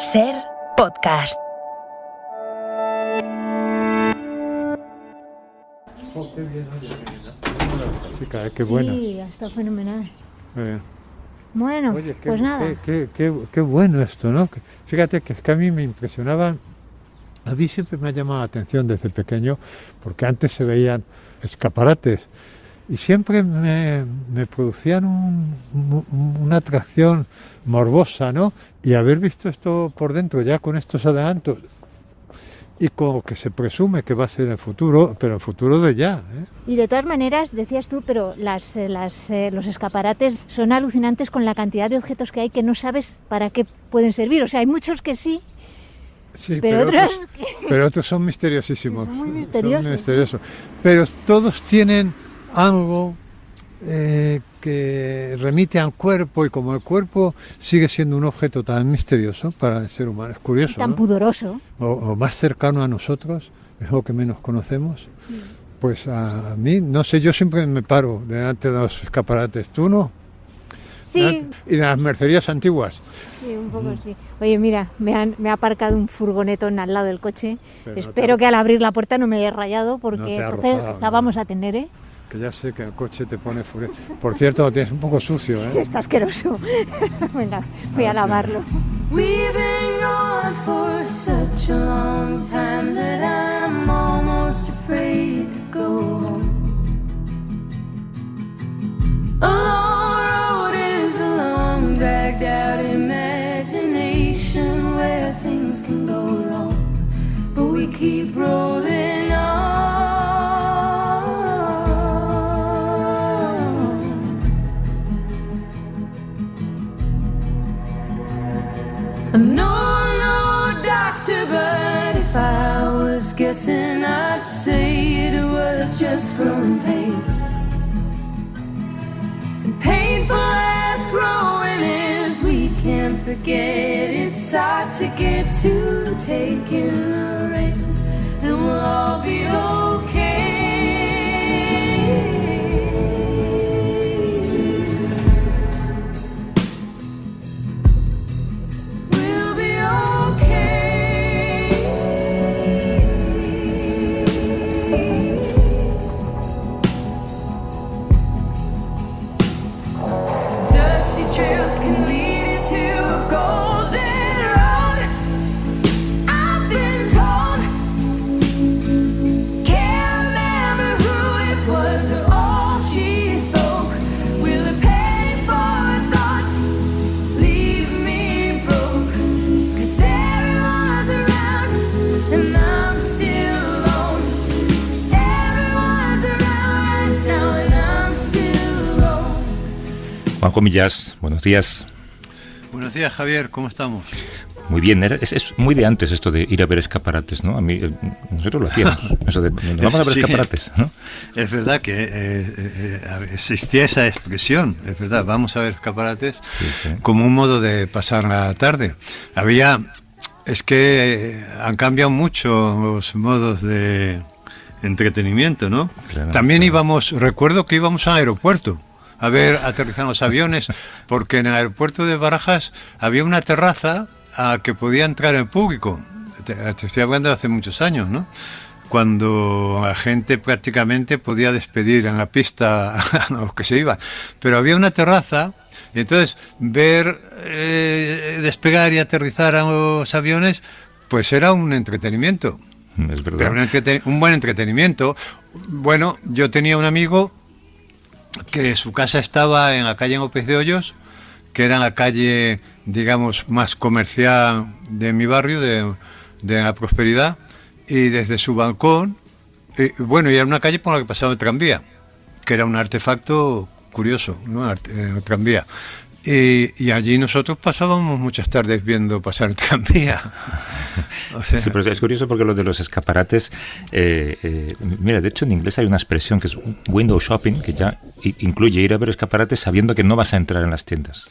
Ser podcast. Oh, qué bien, oye, chica, qué buena. Sí, está fenomenal. Bien. Bueno, Oye, pues nada. Qué bueno esto, ¿no? Fíjate que es que a mí me impresionaban, a mí siempre me ha llamado la atención desde pequeño, porque antes se veían escaparates y siempre me producían una atracción morbosa, ¿no? Y haber visto esto por dentro ya con estos adelantos y como que se presume que va a ser el futuro, pero el futuro de ya, ¿eh? Y de todas maneras, decías tú, pero los escaparates son alucinantes con la cantidad de objetos que hay que no sabes para qué pueden servir. O sea, hay muchos que sí, pero otros son misteriosísimos. Son muy misteriosos. Son misteriosos. Pero todos tienen algo que remite al cuerpo, y como el cuerpo sigue siendo un objeto tan misterioso para el ser humano, es curioso, tan ¿no? pudoroso. O más cercano a nosotros, es lo que menos conocemos. Pues a mí, no sé, yo siempre me paro delante de los escaparates. ¿Tú no? Sí. Y de las mercerías antiguas. Sí, un poco sí. Oye, mira, me ha aparcado un furgonetón al lado del coche. Pero espero que al abrir la puerta no me haya rayado, porque no te ha entonces rozado, la vamos a tener, ¿eh? Que ya sé que el coche te pone furioso. Por cierto, lo tienes un poco sucio, ¿eh? Sí, está asqueroso. Venga, voy a lavarlo. We've been gone for such a long time that I'm almost afraid to go home. A long road is a long, dragged out imagination where things can go wrong, but we keep rolling on. No, doctor, but if I was guessing, I'd say it was just growing pains. And painful as growing is, we can't forget it's hard to get to taking the reins, and we'll all be okay. Juanjo Millás, buenos días. Buenos días, Javier, ¿cómo estamos? Muy bien, es muy de antes esto de ir a ver escaparates, ¿no? A mí, nosotros lo hacíamos, eso de vamos a ver escaparates, ¿no? Es verdad que existía esa expresión, es verdad, vamos a ver escaparates, sí. Como un modo de pasar la tarde. Es que han cambiado mucho los modos de entretenimiento, ¿no? Claro, También recuerdo que íbamos al aeropuerto a ver aterrizar los aviones, porque en el aeropuerto de Barajas había una terraza a que podía entrar el público. Te estoy hablando de hace muchos años, ¿no? Cuando la gente prácticamente podía despedir en la pista a los que se iban. Pero había una terraza, y entonces ver despegar y aterrizar a los aviones, pues era un entretenimiento. Es verdad. Pero un buen entretenimiento. Bueno, yo tenía un amigo que su casa estaba en la calle López de Hoyos, que era la calle, digamos, más comercial de mi barrio, de la Prosperidad, y desde su balcón, y era una calle por la que pasaba el tranvía, que era un artefacto curioso, ¿no? El tranvía. Y allí nosotros pasábamos muchas tardes viendo pasar el tranvía. O sea, sí, pero es curioso porque lo de los escaparates, mira, de hecho en inglés hay una expresión que es window shopping, que ya incluye ir a ver escaparates sabiendo que no vas a entrar en las tiendas.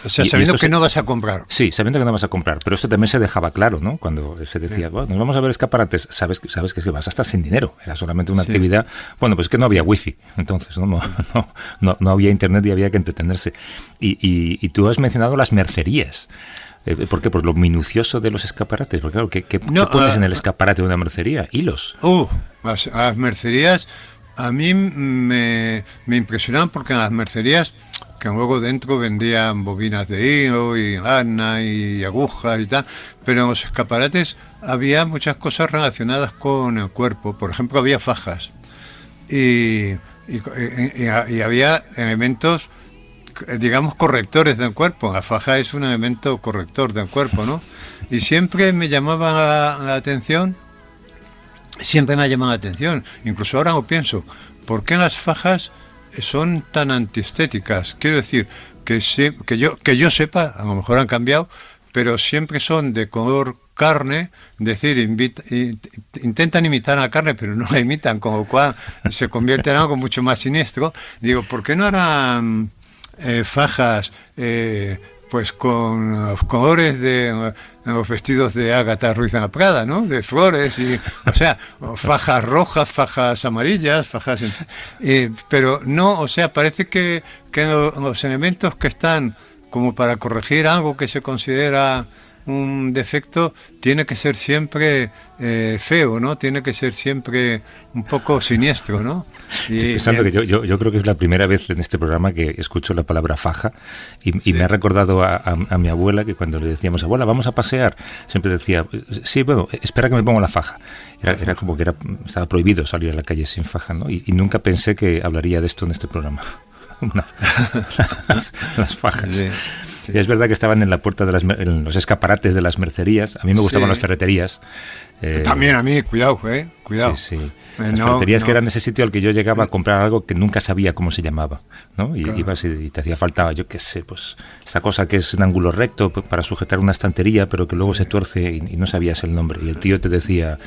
O sea, sabiendo que no vas a comprar. Sí, sabiendo que no vas a comprar, pero eso también se dejaba claro, ¿no? Cuando se decía, bueno, nos vamos a ver escaparates, sabes que vas a estar sin dinero, era solamente una actividad, bueno, pues es que no había wifi, entonces no había internet y había que entretenerse. Y tú has mencionado las mercerías. ¿Por qué? ¿Por lo minucioso de los escaparates? Porque claro, ¿qué pones en el escaparate de una mercería? Hilos. Las mercerías a mí me impresionaban porque en las mercerías, que luego dentro vendían bobinas de hilo y lana y agujas y tal, pero en los escaparates había muchas cosas relacionadas con el cuerpo. Por ejemplo, había fajas y había elementos, digamos, correctores del cuerpo. La faja es un elemento corrector del cuerpo, ¿no? Y siempre me llamaba la atención, incluso ahora lo pienso, ¿por qué las fajas son tan antiestéticas? Quiero decir, que yo sepa, a lo mejor han cambiado, pero siempre son de color carne, es decir, intentan imitar a la carne, pero no la imitan, con lo cual se convierte en algo mucho más siniestro. Digo, ¿por qué no harán fajas pues con los colores de los vestidos de Ágata Ruiz de la Prada, ¿no? De flores, o sea, fajas rojas, fajas amarillas, pero no, o sea, parece que los elementos que están como para corregir algo que se considera un defecto, tiene que ser siempre feo, ¿no? Tiene que ser siempre un poco siniestro, ¿no? Estoy pensando que yo creo que es la primera vez en este programa que escucho la palabra faja y me ha recordado a mi abuela, que cuando le decíamos, abuela, vamos a pasear, siempre decía, sí, bueno, espera que me pongo la faja. Era como que estaba prohibido salir a la calle sin faja, ¿no? Y nunca pensé que hablaría de esto en este programa. Las fajas. Sí. Y es verdad que estaban en la puerta en los escaparates de las mercerías. A mí me gustaban las ferreterías. También a mí, cuidado. Sí. Las ferreterías que eran ese sitio al que yo llegaba a comprar algo que nunca sabía cómo se llamaba, ¿no? Y ibas y te hacía falta, yo qué sé, pues esta cosa que es un ángulo recto para sujetar una estantería, pero que luego se tuerce y no sabías el nombre. Y el tío te decía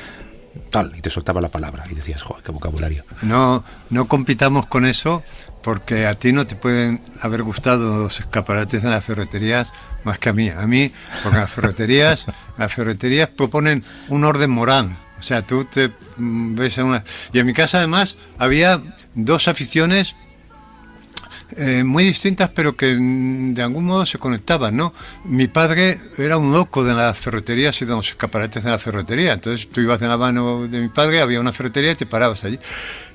tal, y te soltaba la palabra y decías, joder, qué vocabulario. No compitamos con eso, porque a ti no te pueden haber gustado los escaparates de las ferreterías más que a mí. A mí, porque las ferreterías proponen un orden moral. O sea, tú te ves en una... Y en mi casa, además, había dos aficiones muy distintas, pero que de algún modo se conectaban, ¿no? Mi padre era un loco de las ferreterías y de los escaparates de la ferretería. Entonces tú ibas de la mano de mi padre, había una ferretería y te parabas allí.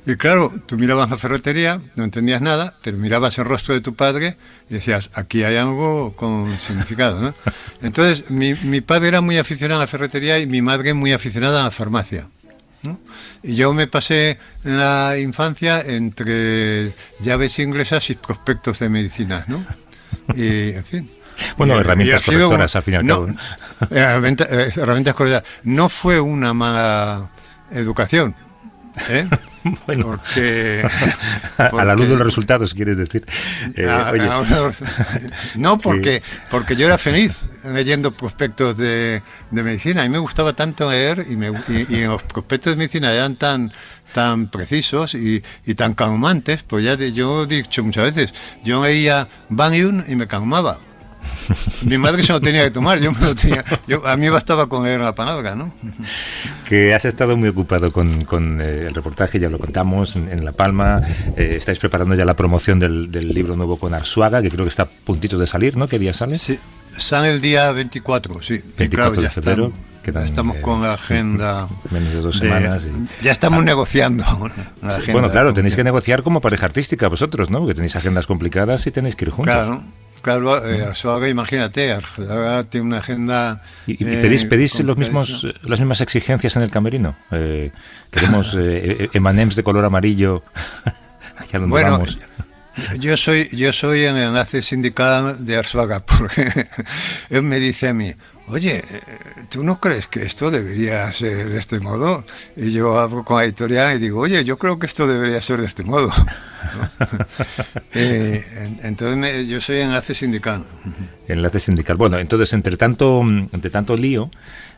Y claro, tú mirabas la ferretería, no entendías nada, pero mirabas el rostro de tu padre y decías, aquí hay algo con significado, ¿no? Entonces, mi padre era muy aficionado a la ferretería y mi madre muy aficionada a la farmacia, ¿no? Y yo me pasé en la infancia entre llaves inglesas y prospectos de medicinas, ¿no? Y, en fin... Bueno, herramientas correctoras, al fin y al cabo. Herramientas correctoras. No fue una mala educación, ¿eh? Bueno, porque a la luz de los resultados, quieres decir. No, porque yo era feliz leyendo prospectos de medicina. A mí me gustaba tanto leer y los prospectos de medicina eran tan precisos y tan calmantes. Pues ya yo he dicho muchas veces, yo leía Valium y me calmaba. Mi madre se lo tenía que tomar, a mí bastaba con leer la palabra, ¿no? Que has estado muy ocupado con el reportaje, ya lo contamos, en La Palma. Estáis preparando ya la promoción del libro nuevo con Arzuaga, que creo que está a puntito de salir, ¿no? ¿Qué día sale? Sí, sale el día 24, sí. 24 de febrero. Estamos con la agenda. Menos de 2 semanas. Ya estamos negociando. Bueno, claro, tenéis que negociar como pareja artística vosotros, ¿no? Porque tenéis agendas complicadas y tenéis que ir juntos. Claro, Arzuaga, imagínate, Arzuaga tiene una agenda... ¿Y pedís las mismas exigencias en el camerino? Queremos M&M's de color amarillo allá donde vamos. Yo soy el enlace sindical de Arzuaga, porque él me dice a mí, oye, ¿tú no crees que esto debería ser de este modo? Y yo hablo con la editorial y digo, oye, yo creo que esto debería ser de este modo, ¿no? Entonces yo soy enlace sindical. Enlace sindical. Bueno, entonces, entre tanto lío,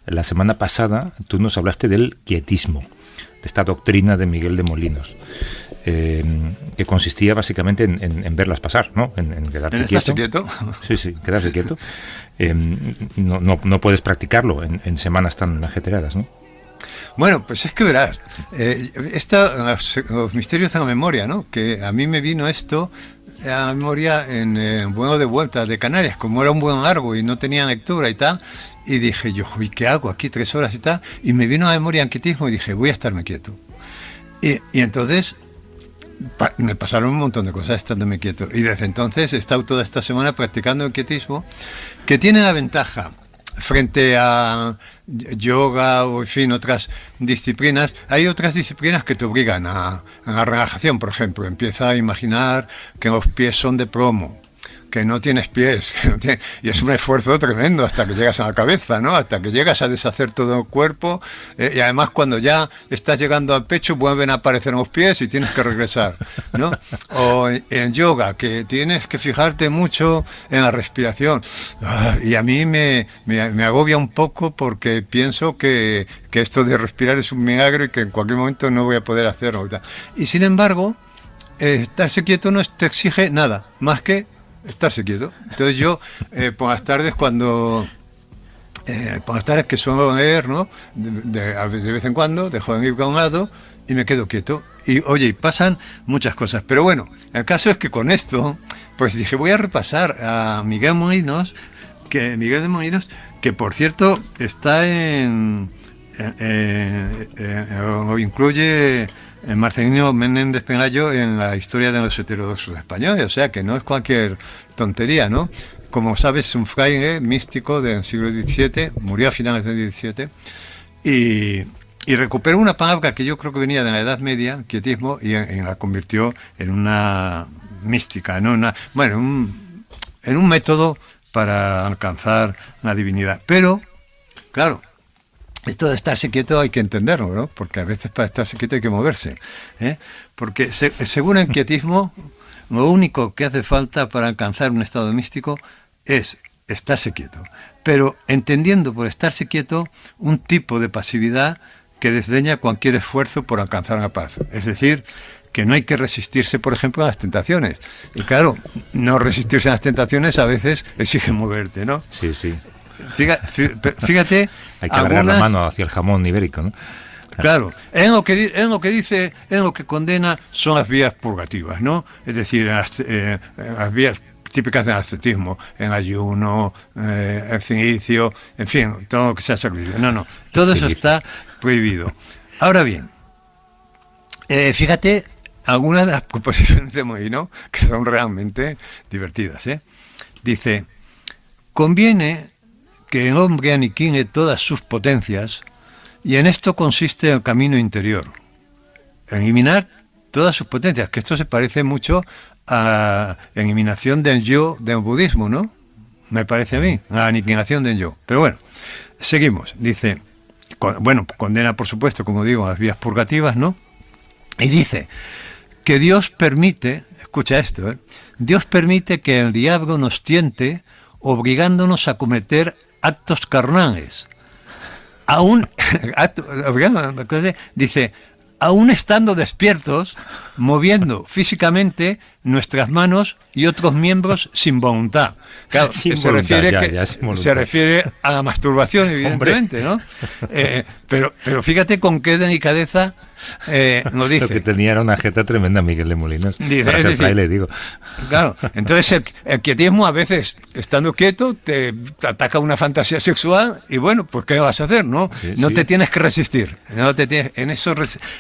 la semana pasada tú nos hablaste del quietismo, de esta doctrina de Miguel de Molinos, que consistía básicamente en verlas pasar, ¿no? En quedarte quieto. Sí, quedarse quieto. No puedes practicarlo en semanas tan ajetreadas, ¿no? Bueno, pues es que verás, los misterios de la memoria, ¿no? Que a mí me vino esto a la memoria en Vuelo de Vuelta de Canarias, como era un buen largo y no tenía lectura y tal, y dije yo, uy, ¿qué hago aquí 3 horas y tal? Y me vino a la memoria en quietismo y dije, voy a estarme quieto. Y entonces me pasaron un montón de cosas estándome quieto. Y desde entonces he estado toda esta semana practicando el quietismo, que tiene la ventaja frente a yoga o, en fin, otras disciplinas. Hay otras disciplinas que te obligan a la relajación, por ejemplo. Empieza a imaginar que los pies son de plomo, que no tienes pies, y es un esfuerzo tremendo hasta que llegas a la cabeza, ¿no? Hasta que llegas a deshacer todo el cuerpo, y además cuando ya estás llegando al pecho vuelven a aparecer los pies y tienes que regresar, ¿no? O en yoga, que tienes que fijarte mucho en la respiración, y a mí me agobia un poco porque pienso que esto de respirar es un milagro y que en cualquier momento no voy a poder hacerlo. Y sin embargo, estarse quieto no te exige nada, más que estarse quieto. Entonces yo por las tardes que suelo leer, ¿no? De vez en cuando dejo el libro a un lado y me quedo quieto. Y oye, pasan muchas cosas. Pero bueno, el caso es que con esto, pues dije, voy a repasar a Miguel de Molinos, que por cierto está lo incluye Marcelino Menéndez Pelayo en la historia de los heterodoxos españoles, o sea que no es cualquier tontería, ¿no? Como sabes, es un fraile místico del siglo XVII, murió a finales del XVII, y recuperó una palabra que yo creo que venía de la Edad Media, quietismo, y la convirtió en una mística, ¿no? En un método para alcanzar la divinidad. Pero, claro, esto de estarse quieto hay que entenderlo, ¿no? Porque a veces para estarse quieto hay que moverse, ¿eh? Porque según el quietismo, lo único que hace falta para alcanzar un estado místico es estarse quieto. Pero entendiendo por estarse quieto un tipo de pasividad que desdeña cualquier esfuerzo por alcanzar la paz. Es decir, que no hay que resistirse, por ejemplo, a las tentaciones. Y claro, no resistirse a las tentaciones a veces exige moverte, ¿no? Sí, sí. Fíjate, hay que alargar la mano hacia el jamón ibérico, ¿no? Claro, en lo que dice, en lo que condena son las vías purgativas, ¿no? Es decir, las vías típicas del ascetismo, el ayuno, el cinicio, en fin, todo lo que sea sacrificio. No, todo eso está prohibido. Ahora bien, fíjate algunas de las proposiciones de Molino que son realmente divertidas, ¿eh? Dice, conviene que el hombre aniquile todas sus potencias, y en esto consiste el camino interior, eliminar todas sus potencias, que esto se parece mucho a la eliminación del yo del budismo, ¿no? Me parece a mí, la aniquilación del yo. Pero bueno, seguimos. Dice, condena, por supuesto, como digo, las vías purgativas, ¿no? Y dice que Dios permite, escucha esto, Dios permite que el diablo nos tiente obligándonos a cometer actos carnales. Dice, aún estando despiertos, moviendo físicamente nuestras manos y otros miembros sin voluntad. Claro, se refiere a la masturbación, evidentemente, ¿no? Pero fíjate con qué delicadeza lo dice. Lo que tenía era una jeta tremenda Miguel de Molinos. Para ser fraile, digo. Claro, entonces el quietismo a veces, estando quieto, te ataca una fantasía sexual y bueno, pues ¿qué vas a hacer, no? No te tienes que resistir.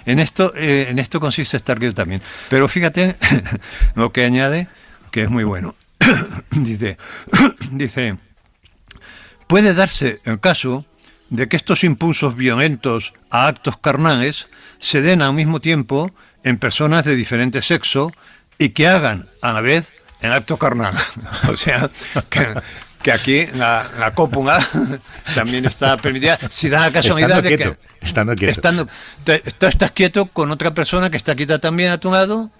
En esto consiste estar quieto también. Pero fíjate lo que añade, que es muy bueno. dice, puede darse el caso de que estos impulsos violentos a actos carnales se den al mismo tiempo en personas de diferente sexo y que hagan a la vez el acto carnal. O sea, que aquí la cópula también está permitida si da la casualidad de que tú estás quieto con otra persona que está quieta también a tu lado,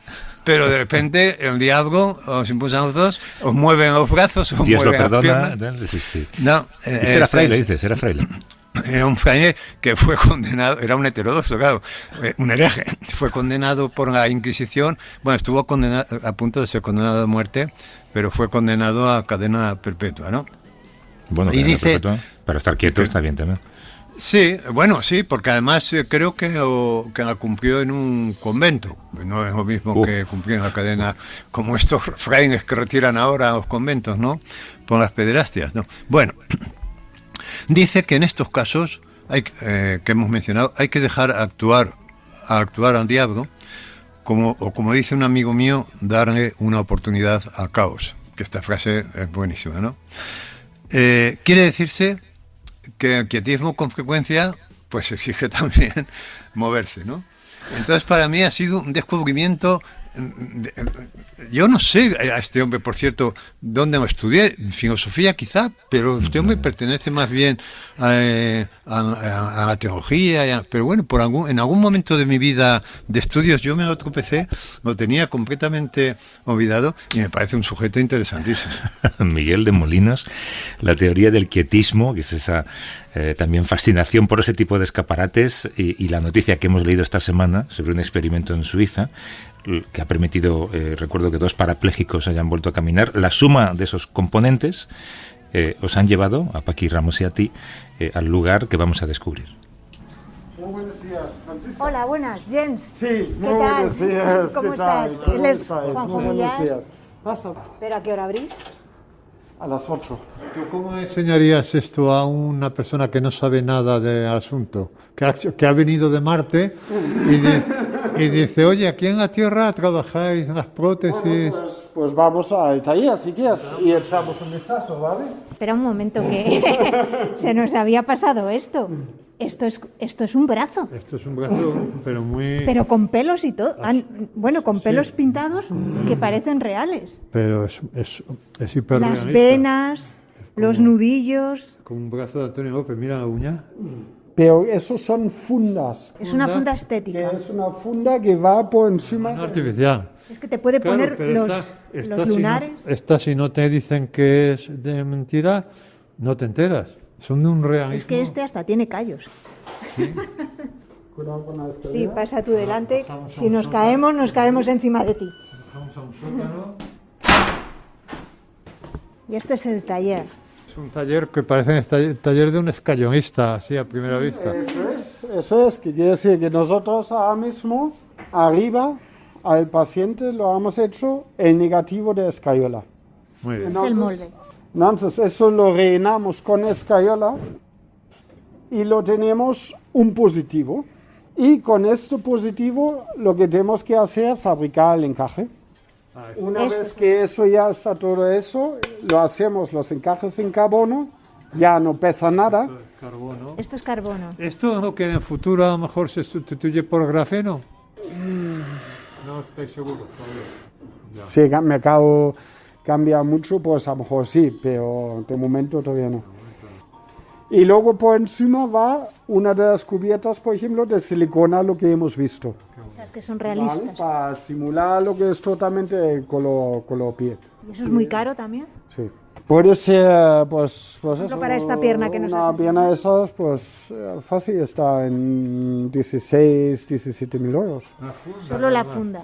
pero de repente el diablo os impulsa a los dos, os mueven los brazos, os Dios mueve lo perdona. las piernas. Sí. No, era fraile, dices, era fraile. Era un fraile que fue condenado, era un heterodoxo, claro, un hereje, fue condenado por la Inquisición, bueno, estuvo condenado, a punto de ser condenado a muerte, pero fue condenado a cadena perpetua, ¿no? Bueno, y dice, perpetua, para estar quieto está bien también. Sí, bueno, sí, porque además creo que la cumplió en un convento. No es lo mismo que cumplir en la cadena como estos frailes que retiran ahora a los conventos, ¿no? Por las pederastías, ¿no? Bueno, dice que en estos casos que hemos mencionado, hay que dejar actuar al diablo, como dice un amigo mío, darle una oportunidad al caos. Que esta frase es buenísima, ¿no? Quiere decirse que el quietismo con frecuencia pues exige también moverse, ¿no? Entonces para mí ha sido un descubrimiento. Yo no sé a este hombre, por cierto, dónde lo estudié, filosofía quizá, pero este hombre pertenece más bien a la teología, pero bueno, en algún momento de mi vida de estudios yo me lo tropecé, lo tenía completamente olvidado y me parece un sujeto interesantísimo. Miguel de Molinos, la teoría del quietismo, que es esa también fascinación por ese tipo de escaparates, y la noticia que hemos leído esta semana sobre un experimento en Suiza que ha permitido, recuerdo que 2 parapléjicos hayan vuelto a caminar. La suma de esos componentes os han llevado, a Paqui Ramos y a ti, al lugar que vamos a descubrir. Muy buenos días, Francisco. Hola, buenas, Jens. Sí, ¿Qué tal? buenos días. ¿Cómo ¿Qué estás? tal? Él es ¿Cómo estáis? Juan Muy buenos Jumillas. días. Pasa. ¿Pero a qué hora abrís? A las 8. ¿Tú cómo enseñarías esto a una persona que no sabe nada del asunto? Que ha venido de Marte y dice, oye, aquí en la Tierra trabajáis en las prótesis. Bueno, pues vamos al taller, si quieres, y echamos un vistazo, ¿vale? Espera un momento, que se nos había pasado esto. Esto es un brazo. Esto es un brazo, pero muy... Pero con pelos y todo. Bueno, con pelos pintados que parecen reales. Pero es hiperrealista. Las venas, los nudillos. Como un brazo de Antonio López, mira la uña. Pero esos son fundas. Es una funda Que estética. es una funda que va por encima. No artificial. Es que te puede Claro, poner pero los lunares. Esta, si no te dicen que es de mentira, no te enteras. Son de un realismo. Es que este hasta tiene callos. Cuidado con la escalera. Sí, pasa tú delante. Si nos caemos encima de ti. Bajamos a un sótano. Y este es el taller. Es un taller que parece el taller de un escalonista, así a primera vista. Eso es, que quiere decir que nosotros ahora mismo, arriba, al paciente lo hemos hecho el negativo de escayola. Muy bien. Es el molde. Entonces eso lo rellenamos con escayola y lo tenemos un positivo. Y con este positivo lo que tenemos que hacer es fabricar el encaje. Una vez que eso ya está todo eso, lo hacemos los encajes en carbono, ya no pesa nada. Carbono. Esto es carbono. ¿Esto es lo que en el futuro a lo mejor se sustituye por grafeno? No estoy seguro todavía. Si el mercado cambia mucho, pues a lo mejor sí, pero de momento todavía no. Y luego por encima va una de las cubiertas, por ejemplo, de silicona, lo que hemos visto. Esas que son ¿Vale? realistas. Para simular lo que es totalmente color piel. ¿Y eso es muy caro también? Sí. Puede ser, pues eso, para esta pierna que nos una has pierna de esas, pues fácil está en 16, 17 mil euros. Solo la funda.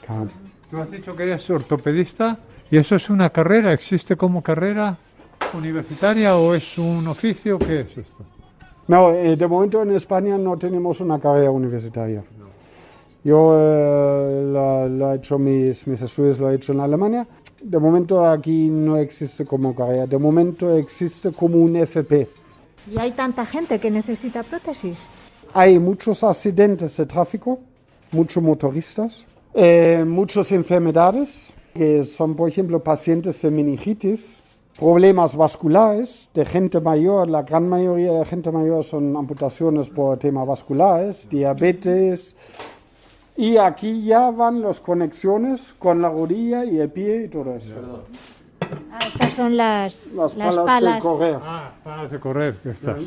Claro. Tú has dicho que eres ortopedista y eso es una carrera, ¿existe como carrera universitaria o es un oficio? ¿Qué es esto? No, de momento en España no tenemos una carrera universitaria. Yo lo he hecho mis estudios, lo he hecho en Alemania. De momento aquí no existe como carrera, de momento existe como un FP. ¿Y hay tanta gente que necesita prótesis? Hay muchos accidentes de tráfico, muchos motoristas, muchas enfermedades, que son por ejemplo pacientes de meningitis, problemas vasculares de gente mayor, la gran mayoría de gente mayor son amputaciones por temas vasculares, diabetes. Y aquí ya van las conexiones con la rodilla y el pie y todo eso. Ah, estas son las palas de correr. Palas de correr, que estás.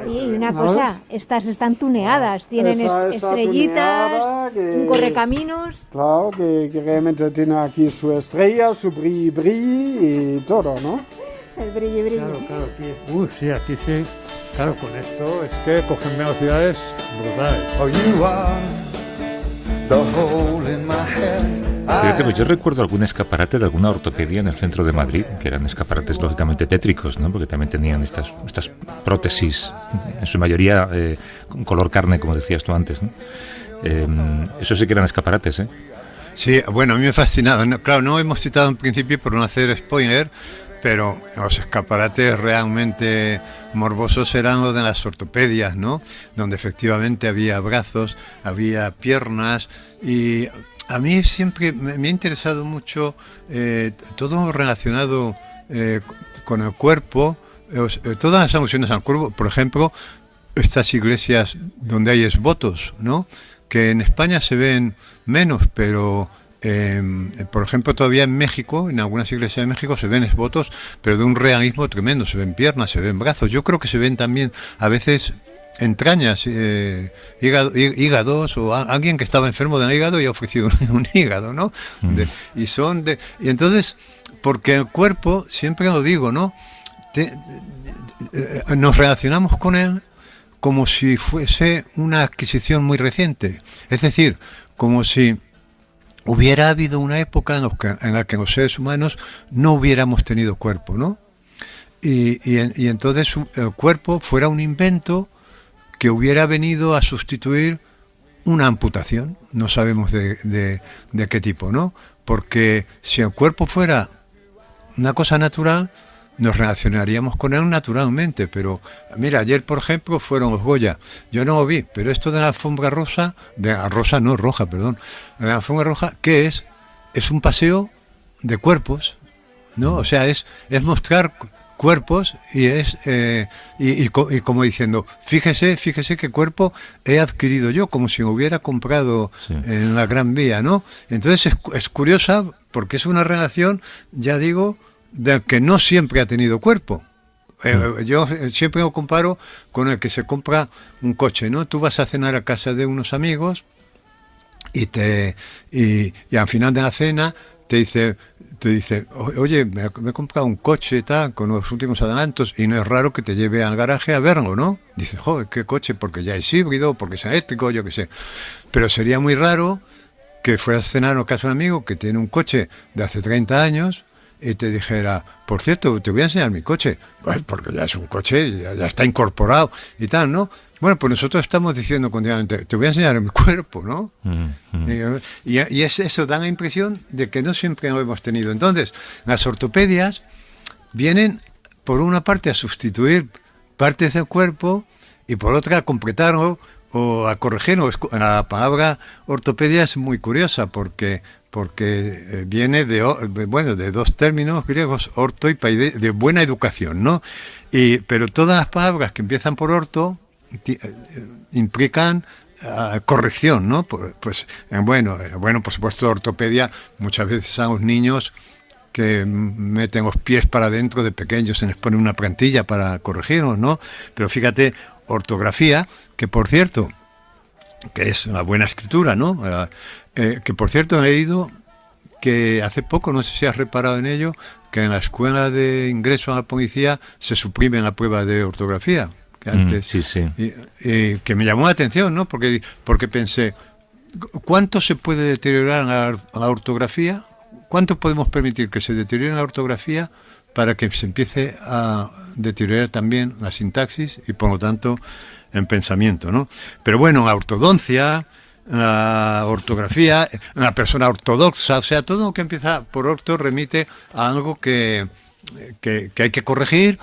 Y una cosa, estas están tuneadas, tienen Esa está estrellitas, tuneada, un correcaminos. Claro, que realmente tiene aquí su estrella, su brilli y todo, ¿no? El brillo. Claro, aquí. Sí, aquí sí. Claro, con esto es que cogen velocidades brutales. Oh, you are the hole in my head. Fíjate, pues yo recuerdo algún escaparate de alguna ortopedia en el centro de Madrid, que eran escaparates lógicamente tétricos, ¿no? Porque también tenían estas prótesis, en su mayoría con color carne, como decías tú antes, ¿no? Eso sí que eran escaparates, ¿eh? Sí, bueno, a mí me fascinaba. No, claro, no hemos citado en principio por no hacer spoiler, pero los escaparates realmente morbosos eran los de las ortopedias, ¿no? Donde efectivamente había brazos, había piernas, y a mí siempre me ha interesado mucho todo relacionado con el cuerpo, todas las alusiones al cuerpo. Por ejemplo, estas iglesias donde hay esvotos, ¿no? Que en España se ven menos, pero por ejemplo todavía en México, en algunas iglesias de México se ven esvotos, pero de un realismo tremendo. Se ven piernas, se ven brazos. Yo creo que se ven también a veces entrañas, hígados, o alguien que estaba enfermo del hígado y ha ofrecido un hígado, ¿no? Y entonces, porque el cuerpo, siempre lo digo, ¿no? Nos relacionamos con él como si fuese una adquisición muy reciente. Es decir, como si hubiera habido una época en la que los seres humanos no hubiéramos tenido cuerpo, ¿no? Y entonces el cuerpo fuera un invento que hubiera venido a sustituir una amputación. No sabemos de qué tipo, ¿no? Porque si el cuerpo fuera una cosa natural, nos relacionaríamos con él naturalmente. Pero mira, ayer por ejemplo fueron los Goya, yo no lo vi, pero esto de la alfombra roja, de la alfombra roja, ¿qué es? Es un paseo de cuerpos, ¿no? O sea, es mostrar cuerpos, y es y como diciendo, fíjese qué cuerpo he adquirido yo, como si hubiera comprado en la Gran Vía, ¿no? Entonces es curiosa, porque es una relación, ya digo, del que no siempre ha tenido cuerpo. Yo siempre lo comparo con el que se compra un coche, ¿no? Tú vas a cenar a casa de unos amigos y al final de la cena te dice, oye, me he comprado un coche tal, con los últimos adelantos, y no es raro que te lleve al garaje a verlo, ¿no? Dices, joder, ¿qué coche? Porque ya es híbrido, porque es eléctrico, yo qué sé. Pero sería muy raro que fueras a cenar a casa de un amigo que tiene un coche de hace 30 años y te dijera, por cierto, te voy a enseñar mi coche. Bueno, porque ya es un coche, ya está incorporado y tal, ¿no? Bueno, pues nosotros estamos diciendo continuamente, te voy a enseñar mi cuerpo, ¿no? Y eso da la impresión de que no siempre lo hemos tenido. Entonces, las ortopedias vienen, por una parte, a sustituir partes del cuerpo y por otra a completarlo o a corregirlo. La palabra ortopedia es muy curiosa porque viene de dos términos griegos, orto y paide, de buena educación, ¿no? Pero todas las palabras que empiezan por orto implican corrección, ¿no? Pues por supuesto, ortopedia, muchas veces a los niños que meten los pies para adentro de pequeños se les pone una plantilla para corregirlos, ¿no? Pero fíjate, ortografía, que por cierto, que es una buena escritura, ¿no? Que por cierto he leído que hace poco, no sé si has reparado en ello, que en la escuela de ingreso a la policía se suprime la prueba de ortografía. Que antes, sí. Y que me llamó la atención, ¿no? Porque pensé, ¿cuánto se puede deteriorar la ortografía? ¿Cuánto podemos permitir que se deteriore la ortografía para que se empiece a deteriorar también la sintaxis y por lo tanto el pensamiento, ¿no? Pero bueno, la ortodoncia, la ortografía, la persona ortodoxa, o sea, todo lo que empieza por orto remite a algo que hay que corregir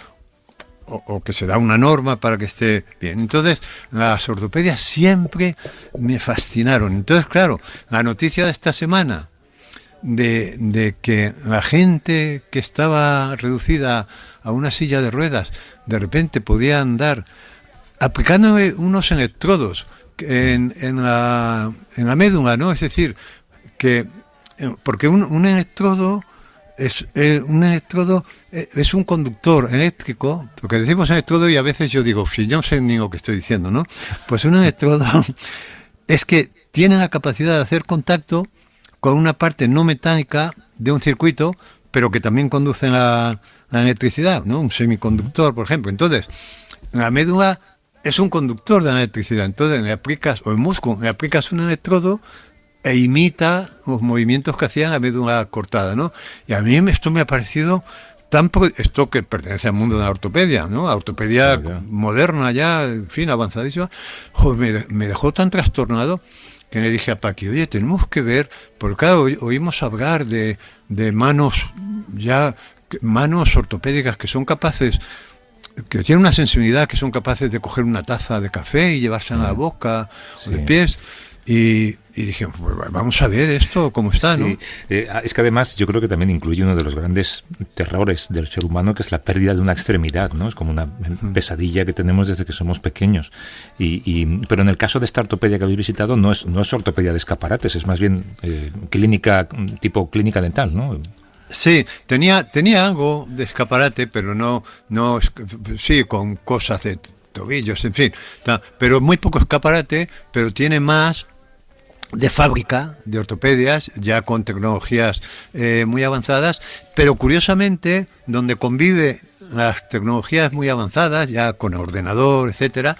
o que se da una norma para que esté bien. Entonces, las ortopedias siempre me fascinaron. Entonces, claro, la noticia de esta semana de que la gente que estaba reducida a una silla de ruedas de repente podía andar aplicando unos electrodos en la médula, ¿no? Es decir, que porque un electrodo es un conductor eléctrico, porque decimos electrodo y a veces yo digo, si yo no sé ni lo que estoy diciendo, ¿no? Pues un electrodo es que tiene la capacidad de hacer contacto con una parte no metálica de un circuito, pero que también conduce la electricidad, ¿no? Un semiconductor, por ejemplo. Entonces, la médula es un conductor de la electricidad. Entonces, le aplicas, o el músculo, le aplicas un electrodo, e imita los movimientos que hacían a vez de una cortada, ¿no? Y a mí esto me ha parecido esto que pertenece al mundo de la ortopedia, ¿no? La ortopedia moderna ya, en fin, avanzadísima. Joder, me dejó tan trastornado que le dije a Paqui, oye, tenemos que ver, porque claro, oímos hablar de manos ortopédicas que son capaces, que tienen una sensibilidad, que son capaces de coger una taza de café y llevársela a la boca o de pies. Y dije, pues vamos a ver esto, cómo está, ¿no? Es que además yo creo que también incluye uno de los grandes terrores del ser humano, que es la pérdida de una extremidad, ¿no? Es como una pesadilla que tenemos desde que somos pequeños. Pero en el caso de esta ortopedia que habéis visitado, no es ortopedia de escaparates, es más bien clínica, tipo clínica dental, ¿no? Sí, tenía algo de escaparate, pero no, sí, con cosas de tobillos, en fin, pero muy poco escaparate, pero tiene más de fábrica de ortopedias, ya con tecnologías muy avanzadas, pero curiosamente, donde convive las tecnologías muy avanzadas, ya con ordenador, etcétera,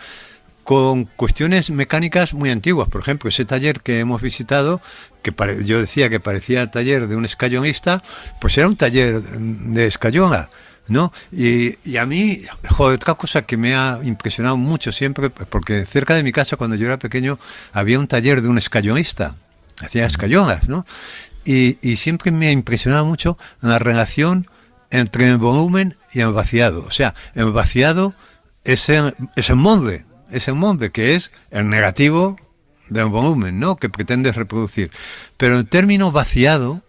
con cuestiones mecánicas muy antiguas. Por ejemplo, ese taller que hemos visitado, que yo decía que parecía el taller de un escayonista, pues era un taller de escayona, ¿no? Y a mí, joder, otra cosa que me ha impresionado mucho siempre, porque cerca de mi casa cuando yo era pequeño había un taller de un escayonista, hacía escayonas, ¿no? Y siempre me ha impresionado mucho la relación entre el volumen y el vaciado. O sea, el vaciado es el molde, que es el negativo del volumen, ¿no? Que pretendes reproducir. Pero el término vaciado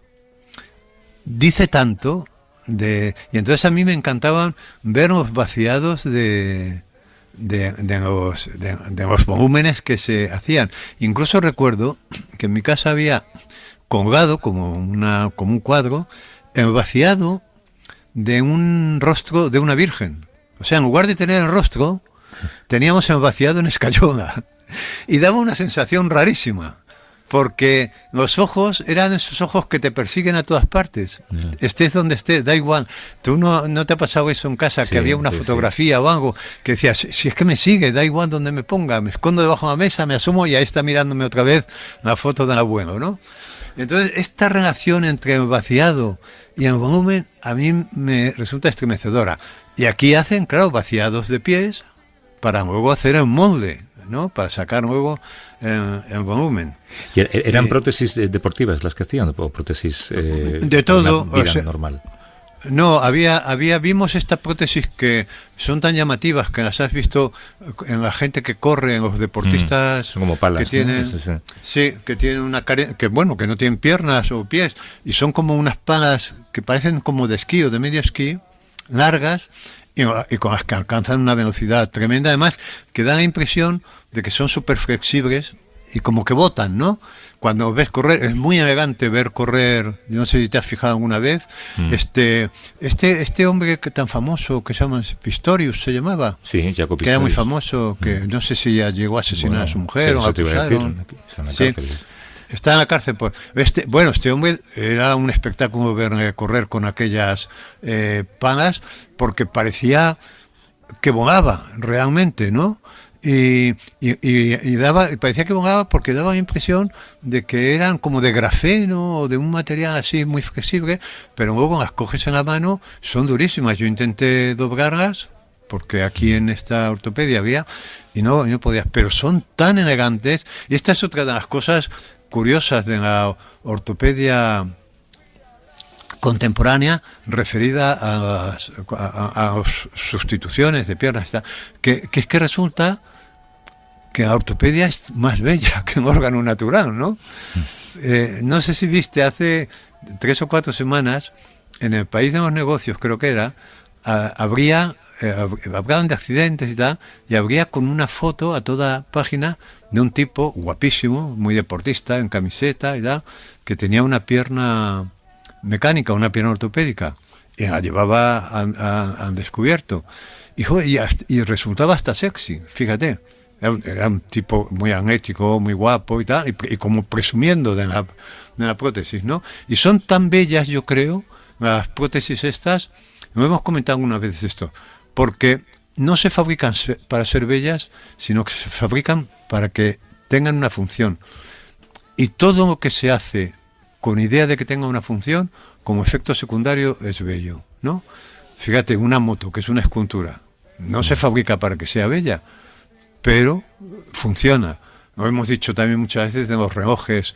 dice tanto. Y entonces a mí me encantaban ver los vaciados de los volúmenes que se hacían. Incluso recuerdo que en mi casa había colgado como un cuadro el vaciado de un rostro de una virgen. O sea, en lugar de tener el rostro, teníamos el vaciado en escayona y daba una sensación rarísima. Porque los ojos eran esos ojos que te persiguen a todas partes. Estés donde estés, da igual. ¿Tú no te ha pasado eso en casa? Sí, que había una fotografía o algo que decías, si es que me sigue, da igual donde me ponga, me escondo debajo de la mesa, me asomo y ahí está mirándome otra vez la foto del abuelo, ¿no? Entonces, esta relación entre el vaciado y el volumen a mí me resulta estremecedora. Y aquí hacen, claro, vaciados de pies para luego hacer el molde, ¿no? Para sacar luego el volumen. ¿Y eran prótesis deportivas las que hacían o prótesis de todo, vida normal? No, vimos estas prótesis que son tan llamativas que las has visto en la gente que corre, en los deportistas. Son como palas, que tienen, ¿no? Sí, que tienen una que no tienen piernas o pies y son como unas palas que parecen como de esquí o de medio esquí, largas y con las que alcanzan una velocidad tremenda, además que da la impresión de que son súper flexibles y como que botan, ¿no? Cuando ves correr, es muy elegante ver correr, yo no sé si te has fijado alguna vez, este hombre que tan famoso, que se llama Pistorius, se llamaba, sí, Jaco Pistorius, que era muy famoso, que no sé si ya llegó a asesinar a su mujer o acusaron. Está en la cárcel. Está en la cárcel. Este hombre era un espectáculo ver correr con aquellas palas, porque parecía que volaba realmente, ¿no? Y parecía que volaba porque daba la impresión de que eran como de grafeno o de un material así muy flexible, pero luego las coges en la mano, son durísimas. Yo intenté doblarlas porque aquí en esta ortopedia había y no podías, pero son tan elegantes. Y esta es otra de las cosas curiosas de la ortopedia contemporánea referida a las sustituciones de piernas, que es que resulta que la ortopedia es más bella que un órgano natural, ¿no? No sé si viste hace 3 o 4 semanas en El País de los Negocios, creo que era, hablaban de accidentes y tal, y habría con una foto a toda página de un tipo guapísimo, muy deportista, en camiseta y tal, que tenía una pierna mecánica, una pierna ortopédica, y la llevaba al descubierto. Y resultaba hasta sexy, fíjate. Era un tipo muy atlético, muy guapo y tal, y como presumiendo de la prótesis, ¿no? Y son tan bellas, yo creo, las prótesis estas, lo hemos comentado algunas veces esto, porque no se fabrican para ser bellas, sino que se fabrican para que tengan una función. Y todo lo que se hace con idea de que tenga una función, como efecto secundario, es bello, ¿no? Fíjate, una moto, que es una escultura, no se fabrica para que sea bella, pero funciona. Lo hemos dicho también muchas veces de los relojes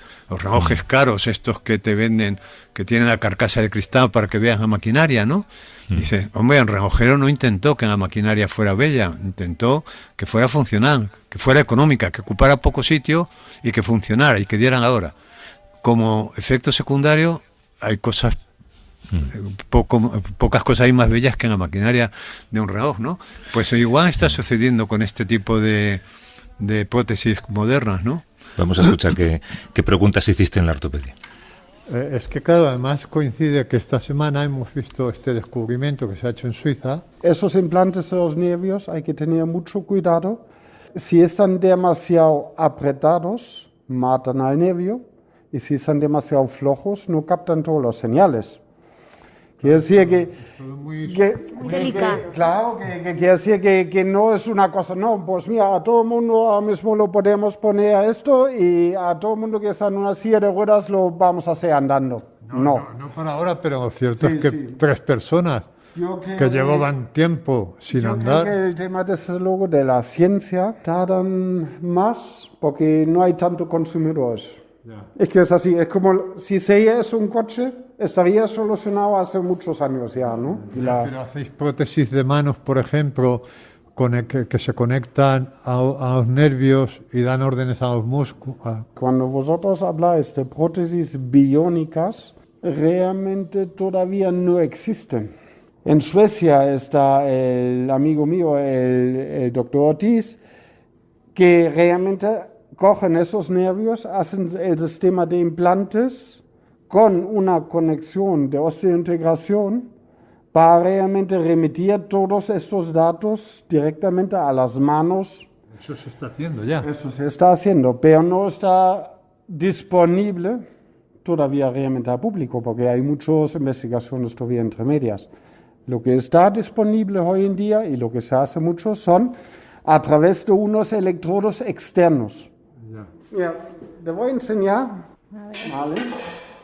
caros, estos que te venden, que tienen la carcasa de cristal para que veas la maquinaria, ¿no? Dice, hombre, el relojero no intentó que la maquinaria fuera bella, intentó que fuera funcional, que fuera económica, que ocupara poco sitio y que funcionara y que diera la hora. Como efecto secundario, hay cosas, pocas cosas hay más bellas que en la maquinaria de un reloj, ¿no? Pues igual está sucediendo con este tipo de prótesis modernas, ¿no? Vamos a escuchar qué preguntas hiciste en la ortopedia. Es que claro, además coincide que esta semana hemos visto este descubrimiento que se ha hecho en Suiza. Esos implantes de los nervios hay que tener mucho cuidado. Si están demasiado apretados, matan al nervio, y si están demasiado flojos, no captan todas las señales. Quiere decir claro, que quiere decir que no es una cosa, no, pues mira, a todo el mundo ahora mismo lo podemos poner a esto y a todo el mundo que está en una silla de ruedas lo vamos a hacer andando. No por ahora, pero lo cierto es que 3 personas que llevaban tiempo sin andar. Creo que el tema, desde luego, de la ciencia tardan más porque no hay tanto consumidores. Ya. Es que es así, es como si Seiya es un coche, estaría solucionado hace muchos años ya, ¿no? Pero hacéis prótesis de manos, por ejemplo, que se conectan a los nervios y dan órdenes a los músculos. Cuando vosotros habláis de prótesis biónicas, realmente todavía no existen. En Suecia está el amigo mío, el doctor Ortiz, que realmente cogen esos nervios, hacen el sistema de implantes con una conexión de osteointegración para realmente remitir todos estos datos directamente a las manos. Eso se está haciendo ya. Eso se está haciendo, pero no está disponible todavía realmente al público, porque hay muchas investigaciones todavía entre medias. Lo que está disponible hoy en día y lo que se hace mucho son a través de unos electrodos externos. Mira, te voy a enseñar, ¿vale?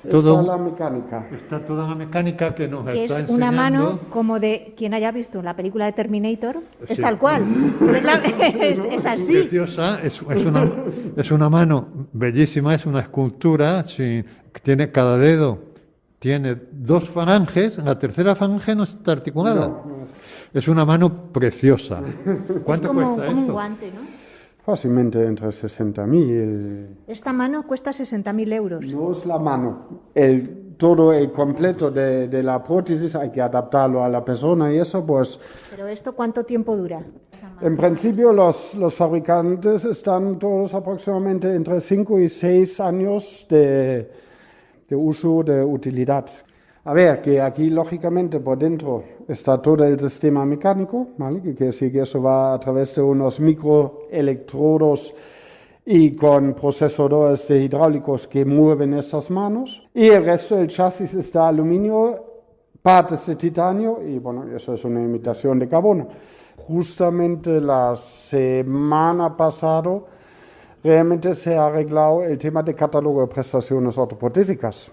Está la mecánica. Está toda la mecánica que nos que está es una enseñando. mano como de quien haya visto la película de Terminator, sí. Es tal cual. Es así. Preciosa, es una mano bellísima, es una escultura, tiene cada dedo, tiene 2 falanges, la tercera falange no está articulada. No. Es una mano preciosa. ¿Cuánto cuesta esto? Como un guante, ¿no? Fácilmente entre 60.000. Esta mano cuesta 60.000 euros. No es la mano. Todo el completo de la prótesis hay que adaptarlo a la persona y eso, pues... ¿Pero esto cuánto tiempo dura? En principio los fabricantes están todos aproximadamente entre 5 y 6 años de uso, de utilidad. A ver, que aquí lógicamente por dentro está todo el sistema mecánico, ¿vale? Que quiere decir que eso va a través de unos microelectrodos y con procesadores de hidráulicos que mueven esas manos. Y el resto del chasis está aluminio, partes de titanio y bueno, eso es una imitación de carbono. Justamente la semana pasada realmente se ha arreglado el tema de catálogo de prestaciones ortoprotésicas.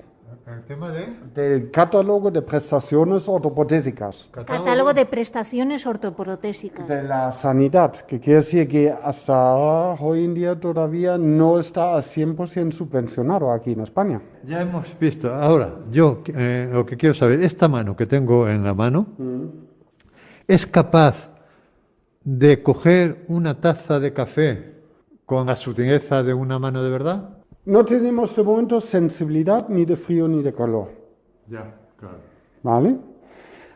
¿El tema del catálogo de prestaciones ortoprotésicas? Catálogo de prestaciones ortoprotésicas. De la sanidad, que quiere decir que hasta hoy en día todavía no está a 100% subvencionado aquí en España. Ya hemos visto. Ahora, yo lo que quiero saber, esta mano que tengo en la mano, ¿es capaz de coger una taza de café con la sutileza de una mano de verdad? No tenemos de momento sensibilidad ni de frío ni de calor. Ya, claro. ¿Vale?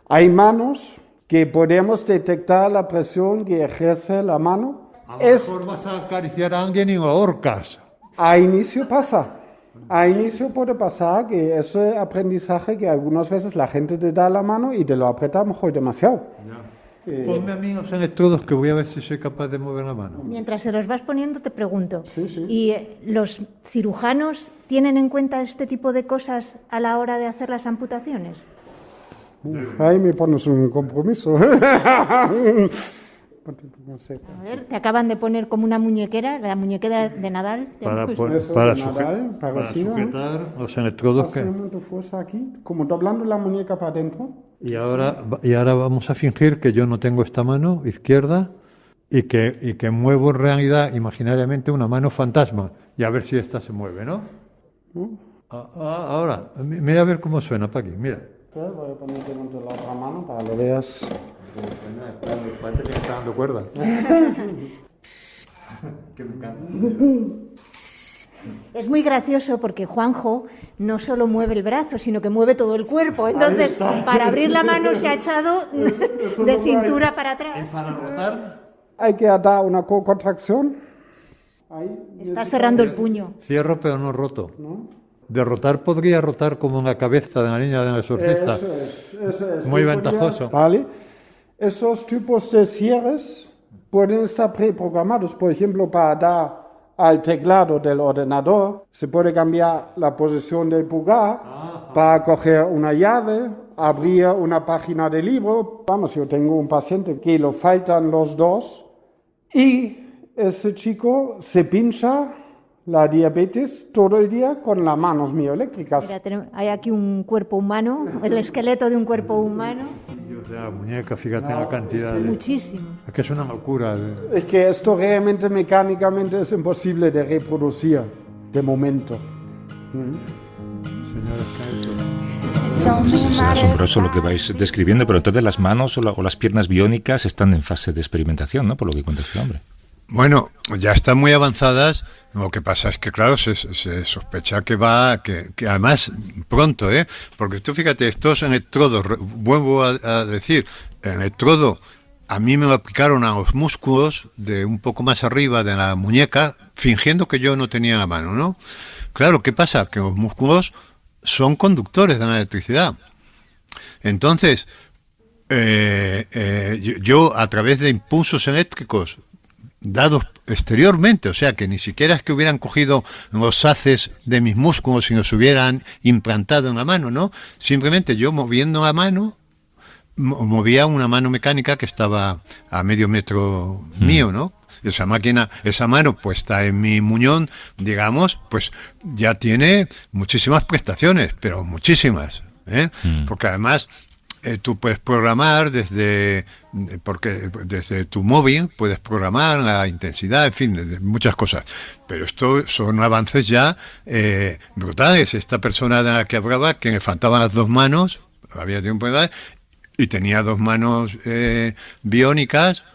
Hay manos que podemos detectar la presión que ejerce la mano. A lo mejor vas a acariciar a alguien y lo ahorcas. A inicio pasa. A inicio puede pasar que ese aprendizaje que algunas veces la gente te da la mano y te lo aprieta a lo mejor demasiado. Ya. Ponme a mí los electrodos que voy a ver si soy capaz de mover la mano. Mientras se los vas poniendo te pregunto, sí. ¿Y los cirujanos tienen en cuenta este tipo de cosas a la hora de hacer las amputaciones? Ahí me pones un compromiso. A ver, te acaban de poner como una muñequera, la muñequera de Nadal. Para sujetar los electrodos que... fuerza aquí, como doblando la muñeca para adentro. Y ahora vamos a fingir que yo no tengo esta mano izquierda y que muevo en realidad imaginariamente una mano fantasma. Y a ver si esta se mueve, ¿no? Ahora, mira a ver cómo suena, Paqui, mira. Voy a ponerte contra la otra mano para que lo veas. Parece que me está dando cuerda. Es muy gracioso porque Juanjo no solo mueve el brazo, sino que mueve todo el cuerpo. Entonces, para abrir la mano se ha echado de cintura para atrás. Para rotar. Hay que dar una contracción. Ahí. Estás cerrando el puño. Cierro pero no roto. ¿No? De rotar podría rotar como en la cabeza de la niña del exorcista. Eso es. Muy ventajoso. Vale. Esos tipos de cierres pueden estar preprogramados, por ejemplo, para dar al teclado del ordenador, se puede cambiar la posición del pulgar para coger una llave, abrir una página de libro. Vamos, yo tengo un paciente que le faltan los dos y ese chico se pincha la diabetes todo el día con las manos mioeléctricas. Mira, hay aquí un cuerpo humano, el esqueleto de un cuerpo humano. O sea, muñeca, fíjate en la cantidad. Muchísimo. Es que es una locura. Es que esto realmente mecánicamente es imposible de reproducir de momento. Es asombroso lo que vais describiendo, pero entonces las manos o las piernas biónicas están en fase de experimentación, ¿no? Por lo que cuenta este hombre. Bueno, ya están muy avanzadas. Lo que pasa es que, claro, se sospecha que además pronto, porque tú fíjate, estos electrodos, vuelvo a decir, el electrodo a mí me lo aplicaron a los músculos de un poco más arriba de la muñeca, fingiendo que yo no tenía la mano, ¿no? Claro, ¿qué pasa? Que los músculos son conductores de la electricidad. Entonces, yo a través de impulsos eléctricos dados exteriormente, o sea que ni siquiera es que hubieran cogido los haces de mis músculos y los hubieran implantado en la mano, ¿no? Simplemente yo moviendo la mano, movía una mano mecánica que estaba a medio metro mío, ¿no? Esa mano puesta en mi muñón, digamos, pues ya tiene muchísimas prestaciones, pero muchísimas, porque además tú puedes programar desde tu móvil, puedes programar la intensidad, en fin, muchas cosas. Pero esto son avances ya brutales. Esta persona de la que hablaba, que le faltaban las dos manos, había tenido un problema, y tenía dos manos biónicas,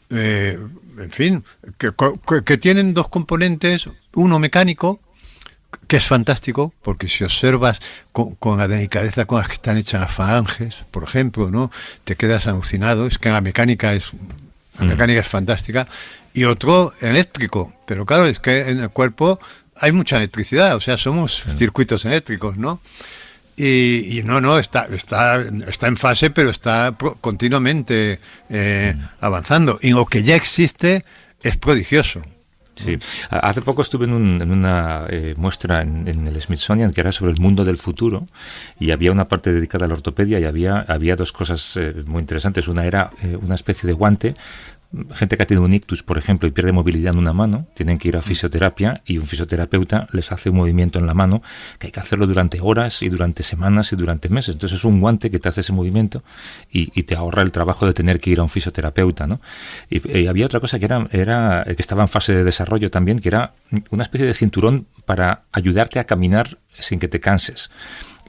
en fin, que tienen dos componentes, uno mecánico, que es fantástico, porque si observas con la delicadeza con la que están hechas las falanges, por ejemplo, ¿no? Te quedas alucinado. Es que la mecánica es fantástica. Y otro eléctrico, pero claro, es que en el cuerpo hay mucha electricidad, o sea, somos circuitos eléctricos, ¿no? Y está en fase, pero está continuamente avanzando. Y lo que ya existe es prodigioso. Sí. Hace poco estuve en una muestra en el Smithsonian que era sobre el mundo del futuro y había una parte dedicada a la ortopedia y había dos cosas muy interesantes. Una era una especie de guante. Gente que ha tenido un ictus, por ejemplo, y pierde movilidad en una mano, tienen que ir a fisioterapia y un fisioterapeuta les hace un movimiento en la mano que hay que hacerlo durante horas y durante semanas y durante meses. Entonces es un guante que te hace ese movimiento y te ahorra el trabajo de tener que ir a un fisioterapeuta, ¿no? Y había otra cosa que que estaba en fase de desarrollo también, que era una especie de cinturón para ayudarte a caminar sin que te canses.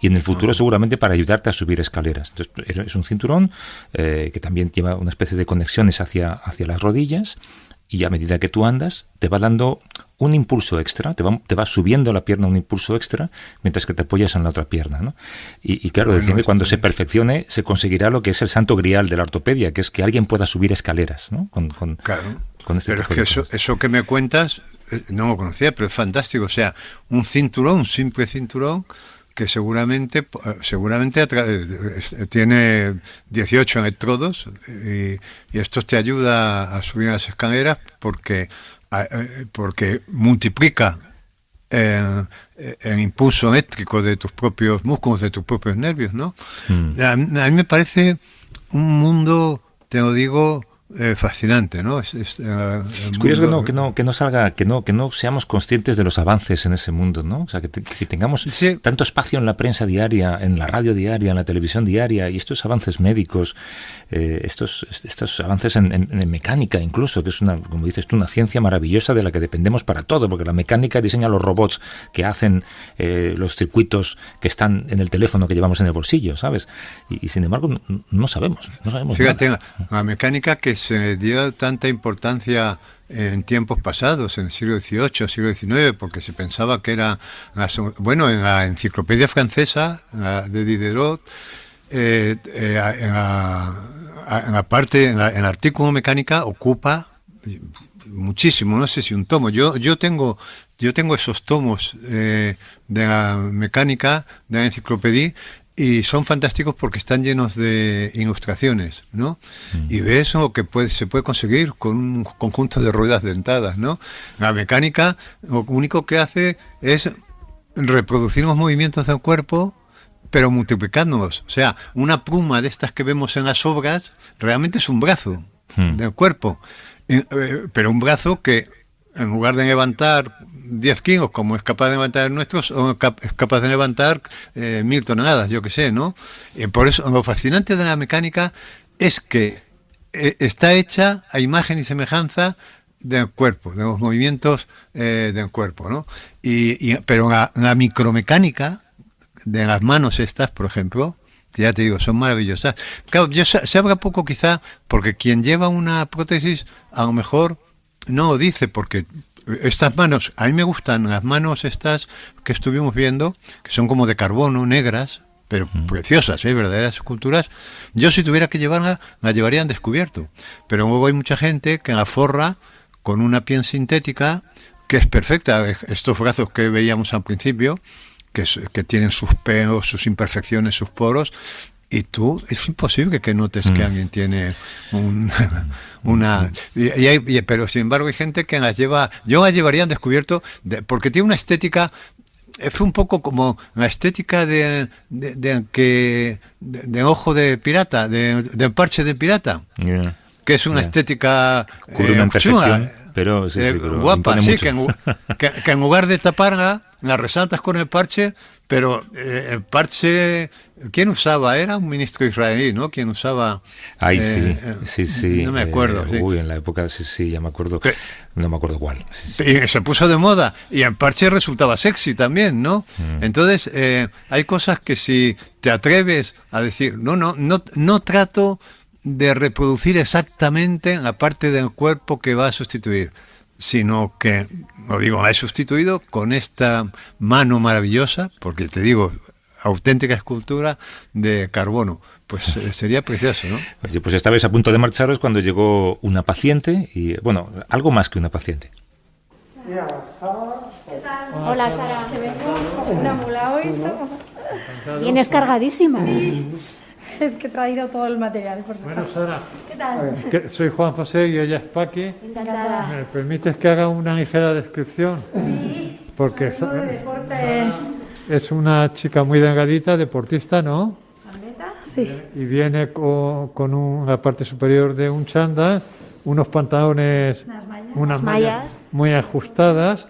Y en el futuro seguramente para ayudarte a subir escaleras. Entonces es un cinturón que también lleva una especie de conexiones hacia las rodillas y a medida que tú andas te va dando un impulso extra, te va subiendo la pierna un impulso extra mientras que te apoyas en la otra pierna, ¿no? Y claro, decían que cuando se perfeccione se conseguirá lo que es el santo grial de la ortopedia, que es que alguien pueda subir escaleras, ¿no? Claro. Con este pero es que eso que me cuentas no lo conocía, pero es fantástico. O sea, un simple cinturón que seguramente tiene 18 electrodos y esto te ayuda a subir las escaleras porque multiplica el impulso eléctrico de tus propios músculos, de tus propios nervios, ¿no? A mí me parece un mundo, te lo digo, fascinante, ¿no? Es curioso que no salga, que no seamos conscientes de los avances en ese mundo, ¿no? O sea, que tengamos tanto espacio en la prensa diaria, en la radio diaria, en la televisión diaria, y estos avances médicos, estos avances en mecánica incluso, que es como dices tú, una ciencia maravillosa de la que dependemos para todo, porque la mecánica diseña los robots que hacen los circuitos que están en el teléfono que llevamos en el bolsillo, ¿sabes? Y sin embargo no sabemos Fíjate, nada. la mecánica que se dio tanta importancia en tiempos pasados, en el siglo XVIII, siglo XIX, porque se pensaba que era... Bueno, en la enciclopedia francesa de Diderot, en el artículo mecánica ocupa muchísimo, no sé si un tomo. Yo tengo esos tomos de la mecánica, de la enciclopedia, y son fantásticos porque están llenos de ilustraciones, ¿no? Y ves lo que se puede conseguir con un conjunto de ruedas dentadas, ¿no? La mecánica lo único que hace es reproducir los movimientos del cuerpo, pero multiplicándolos. O sea, una pluma de estas que vemos en las obras realmente es un brazo del cuerpo, pero un brazo que en lugar de levantar 10 kilos, como es capaz de levantar el nuestro, es capaz de levantar 1000 toneladas, yo qué sé, ¿no? Y por eso lo fascinante de la mecánica es que está hecha a imagen y semejanza del cuerpo, de los movimientos del cuerpo, ¿no? Pero la micromecánica de las manos estas, por ejemplo, que ya te digo, son maravillosas. Claro, se habla poco quizá, porque quien lleva una prótesis a lo mejor no lo dice, porque estas manos, a mí me gustan las manos estas que estuvimos viendo, que son como de carbono, negras, pero preciosas, verdaderas esculturas. Yo si tuviera que llevarla, la llevaría en descubierto. Pero luego hay mucha gente que la forra con una piel sintética, que es perfecta. Estos brazos que veíamos al principio, que tienen sus pelos, sus imperfecciones, sus poros, y tú, es imposible que notes que alguien tiene una... pero sin embargo hay gente que las lleva... Yo las llevaría en descubierto porque tiene una estética... Es un poco como la estética de ojo de pirata, de parche de pirata, que es una estética chula, pero, pero guapa, sí, que en lugar de taparla, la resaltas con el parche, pero el parche, ¿quién usaba? Era un ministro israelí, ¿no? ¿Quién usaba? Ay, sí. No me acuerdo. Sí. En la época, sí, ya me acuerdo. No me acuerdo cuál. Sí. Y se puso de moda, y el parche resultaba sexy también, ¿no? Entonces, hay cosas que si te atreves a decir, no trato de reproducir exactamente la parte del cuerpo que va a sustituir, sino que, la he sustituido con esta mano maravillosa, porque te digo, auténtica escultura de carbono. Pues sería precioso, ¿no? Pues estabais a punto de marcharos cuando llegó una paciente, y bueno, algo más que una paciente. Hola, Sara. Una mula hoy. Vienes cargadísima. Sí. Es que he traído todo el material, por supuesto. Bueno, Sara, ¿qué tal? Soy Juan José y ella es Paqui. Encantada. ¿Me permites que haga una ligera descripción? Sí. Porque es una chica muy delgadita, deportista, ¿no? ¿Atleta? Sí. Y viene con la parte superior de un chándal, unos pantalones, unas mallas muy ajustadas,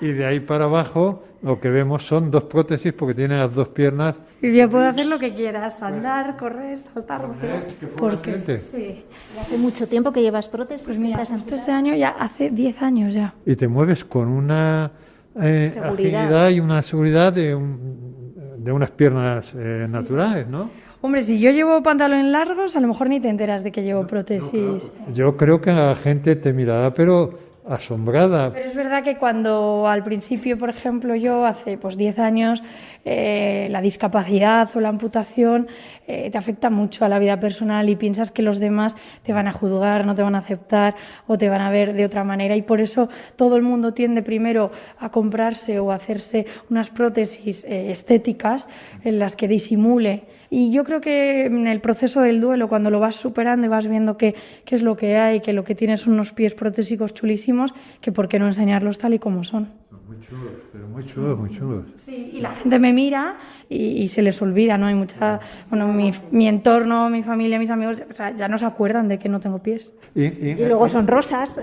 y de ahí para abajo lo que vemos son dos prótesis porque tiene las dos piernas. Y yo puedo hacer lo que quieras, andar, correr, saltar. Porque sí. ¿Hace mucho tiempo que llevas prótesis? Pues mira, este año ya hace 10 años ya. Y te mueves con una agilidad y una seguridad de unas piernas naturales, ¿no? Hombre, si yo llevo pantalones largos, a lo mejor ni te enteras de que llevo prótesis. Yo creo que la gente te mirará, pero asombrada. Pero es verdad que cuando al principio, por ejemplo, yo hace 10 años, la discapacidad o la amputación te afecta mucho a la vida personal y piensas que los demás te van a juzgar, no te van a aceptar o te van a ver de otra manera, y por eso todo el mundo tiende primero a comprarse o a hacerse unas prótesis estéticas en las que disimule. Y yo creo que en el proceso del duelo, cuando lo vas superando y vas viendo qué es lo que hay, que lo que tienes son unos pies protésicos chulísimos, que por qué no enseñarlos tal y como son. chulos, pero muy chulos, muy chulos. Sí, y la gente me mira y se les olvida, ¿no? Hay mucha... Bueno, mi entorno, mi familia, mis amigos, o sea, ya no se acuerdan de que no tengo pies. Y luego son rosas,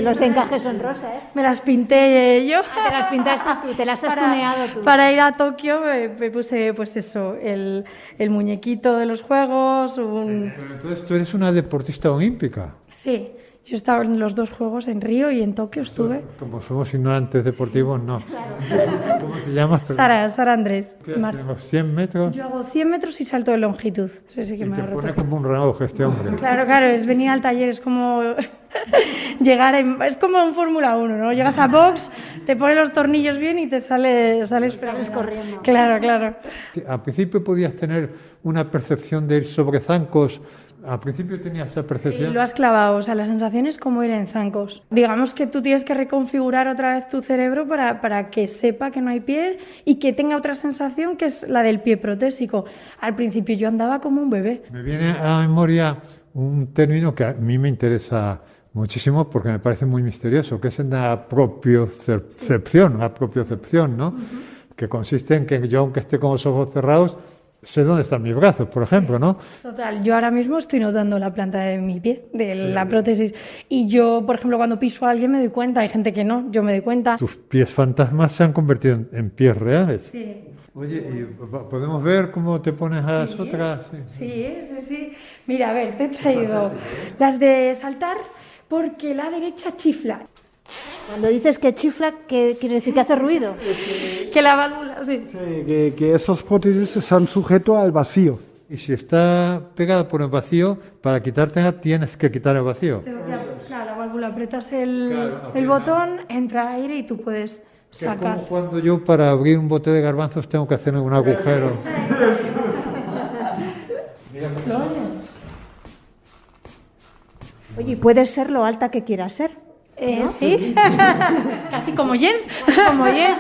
los encajes son rosas. Me las pinté yo. Te las pintaste tú, te las has tuneado tú. Para ir a Tokio me puse, pues eso, el muñequito de los juegos, Pero entonces tú eres una deportista olímpica. Sí, yo estaba en los 2 juegos, en Río y en Tokio estuve. Como somos ignorantes deportivos, no. ¿Cómo te llamas? Sara Andrés. ¿Tenemos 100 metros? Yo hago 100 metros y salto de longitud. Eso sí que Y me te ha roto. pone como un reloj este hombre. Claro, es venir al taller, es como llegar, es como un Fórmula 1, ¿no? Llegas a box, te pones los tornillos bien y te sales corriendo. Claro. Al principio podías tener una percepción de ir sobre zancos. Al principio tenías esa Y percepción. lo has clavado, o sea, la sensación es como ir en zancos. Digamos que tú tienes que reconfigurar otra vez tu cerebro para que sepa que no hay pie y que tenga otra sensación que es la del pie protésico. Al principio yo andaba como un bebé. Me viene a la memoria un término que a mí me interesa muchísimo porque me parece muy misterioso, que es la propiocepción, ¿no? Que consiste en que yo, aunque esté con los ojos cerrados, sé dónde están mis brazos, por ejemplo, ¿no? Total, yo ahora mismo estoy notando la planta de mi pie, de la prótesis. Y yo, por ejemplo, cuando piso a alguien me doy cuenta, hay gente que no, yo me doy cuenta. Tus pies fantasmas se han convertido en pies reales. Sí. Oye, ¿y podemos ver cómo te pones a las otras? Sí. Mira, a ver, te he traído las de saltar porque la derecha chifla. Cuando dices que chifla, ¿qué quiere decir? ¿Que hace ruido? Que la válvula, sí. Sí, que esos prótesis están sujetos al vacío. Y si está pegada por el vacío, para quitártela tienes que quitar el vacío. Claro, la válvula, apretas el botón, entra aire y tú puedes Que es sacar. como cuando yo para abrir un bote de garbanzos tengo que hacer un agujero. Oye, puedes ser lo alta que quieras ser. ¿No? Sí, casi como Jens. Como Jens.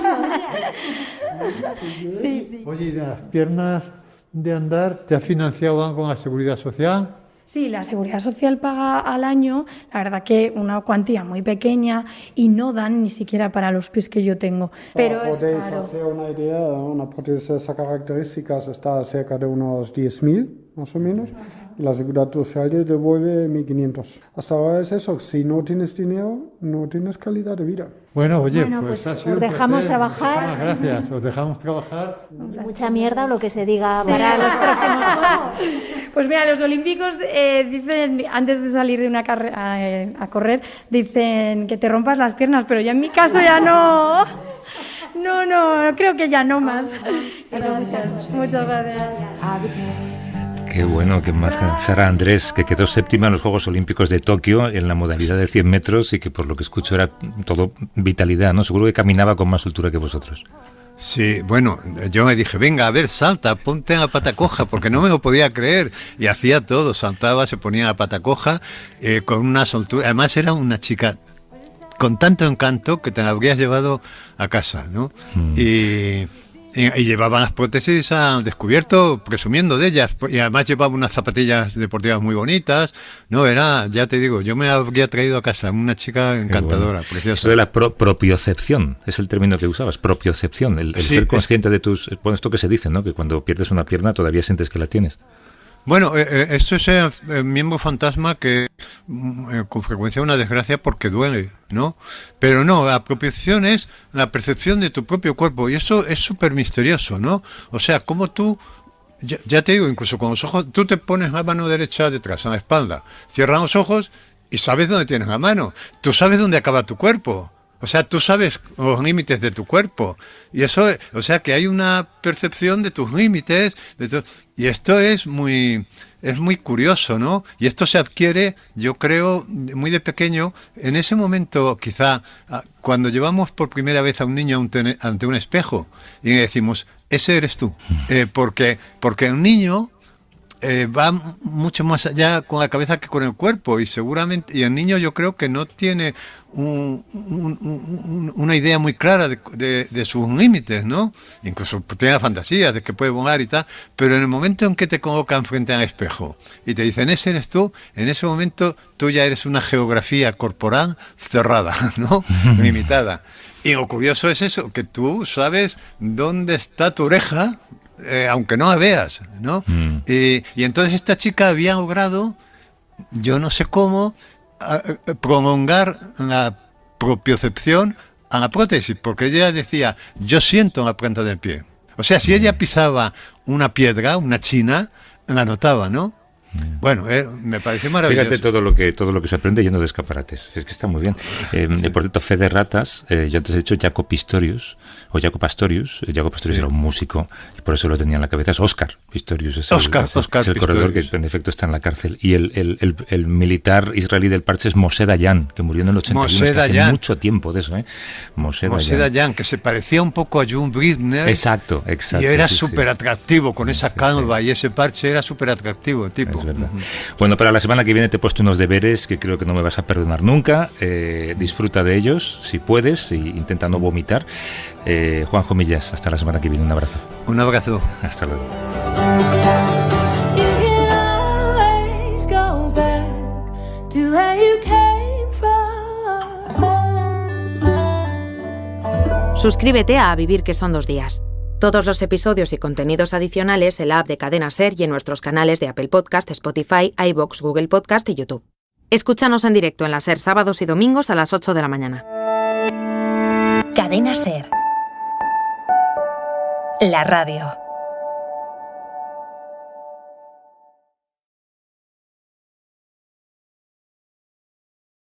Sí. Oye, ¿y las piernas de andar te ha financiado algo con la Seguridad Social? Sí, la Seguridad Social paga al año, la verdad que una cuantía muy pequeña y no dan ni siquiera para los pies que yo tengo. Pero es Podéis caro. hacer una idea, una prótesis de esas características está cerca de unos 10.000, más o menos, y la Seguridad Social te devuelve 1.500. Hasta ahora es eso, si no tienes dinero, no tienes calidad de vida. Bueno, oye, Bueno, pues ha os sido un dejamos placer. trabajar. Muchísimas gracias, os dejamos trabajar. Mucha mierda o lo que se diga para los próximos juegos. Pues mira, los olímpicos dicen, antes de salir de una carrera a correr, dicen que te rompas las piernas, pero ya en mi caso ya no. No, creo que ya no más. Muchas gracias. Qué bueno, qué más. Sara Andrés, que quedó séptima en los Juegos Olímpicos de Tokio en la modalidad de 100 metros y que por lo que escucho era todo vitalidad, ¿no? Seguro que caminaba con más soltura que vosotros. Sí, bueno, yo me dije, venga, a ver, salta, ponte en la pata coja, porque no me lo podía creer. Y hacía todo, saltaba, se ponía en la pata coja, con una soltura. Además era una chica con tanto encanto que te la habrías llevado a casa, ¿no? Y llevaba las prótesis al descubierto, presumiendo de ellas. Y además llevaba unas zapatillas deportivas muy bonitas. No, era, ya te digo, yo me habría traído a casa una chica encantadora, bueno. preciosa. Esto de la propiocepción, es el término que usabas, propiocepción, el Sí, ser consciente de tus... Bueno, esto que se dice, ¿no? Que cuando pierdes una pierna todavía sientes que la tienes. Bueno, esto es el miembro fantasma que con frecuencia es una desgracia porque duele, ¿no? Pero no, la propiocepción es la percepción de tu propio cuerpo y eso es súper misterioso, ¿no? O sea, como tú, ya te digo, incluso con los ojos, tú te pones la mano derecha detrás, en la espalda, cierras los ojos y sabes dónde tienes la mano, tú sabes dónde acaba tu cuerpo. O sea, tú sabes los límites de tu cuerpo. Y eso, o sea, que hay una percepción de tus límites. Y esto es muy curioso, ¿no? Y esto se adquiere, yo creo, muy de pequeño. En ese momento, quizá, cuando llevamos por primera vez a un niño ante un espejo y le decimos, ese eres tú. Porque un niño... va mucho más allá con la cabeza que con el cuerpo y seguramente el niño yo creo que no tiene una idea muy clara de sus límites, ¿no? Incluso tiene la fantasía de que puede volar y tal, pero en el momento en que te colocan frente al espejo y te dicen ese eres tú, en ese momento tú ya eres una geografía corporal cerrada, ¿no? Limitada. Y lo curioso es eso, que tú sabes dónde está tu oreja, aunque no la veas, ¿no? Y entonces esta chica había logrado, yo no sé cómo, prolongar la propiocepción a la prótesis, porque ella decía, yo siento en la planta del pie. O sea, si ella pisaba una piedra, una china, la notaba, ¿no? Bueno, me pareció maravilloso. Fíjate todo lo que se aprende yendo de escaparates. Es que está muy bien. Por cierto, fe de ratas, yo antes he dicho Jaco Pastorius. Jaco Pastorius era un músico, y por eso lo tenía en la cabeza. Es Oscar Pistorius, es el corredor que en efecto está en la cárcel. Y el militar israelí del parche es Moshe Dayan, que murió en el 81, hace mucho tiempo de eso, ¿eh? Moshe Dayan, que se parecía un poco a John Bridner. Exacto. Y era súper atractivo, con esa calva y ese parche, era súper atractivo, tipo. Es verdad. Bueno, para la semana que viene te he puesto unos deberes que creo que no me vas a perdonar nunca. Disfruta de ellos, si puedes, e intenta no vomitar. Juanjo Millas, hasta la semana que viene. Un abrazo. Un abrazo. Hasta luego. Suscríbete a Vivir que son 2 días. Todos los episodios y contenidos adicionales en la app de Cadena SER y en nuestros canales de Apple Podcast, Spotify, iVoox, Google Podcast y YouTube. Escúchanos en directo en la SER sábados y domingos a las 8 de la mañana. Cadena SER. La radio.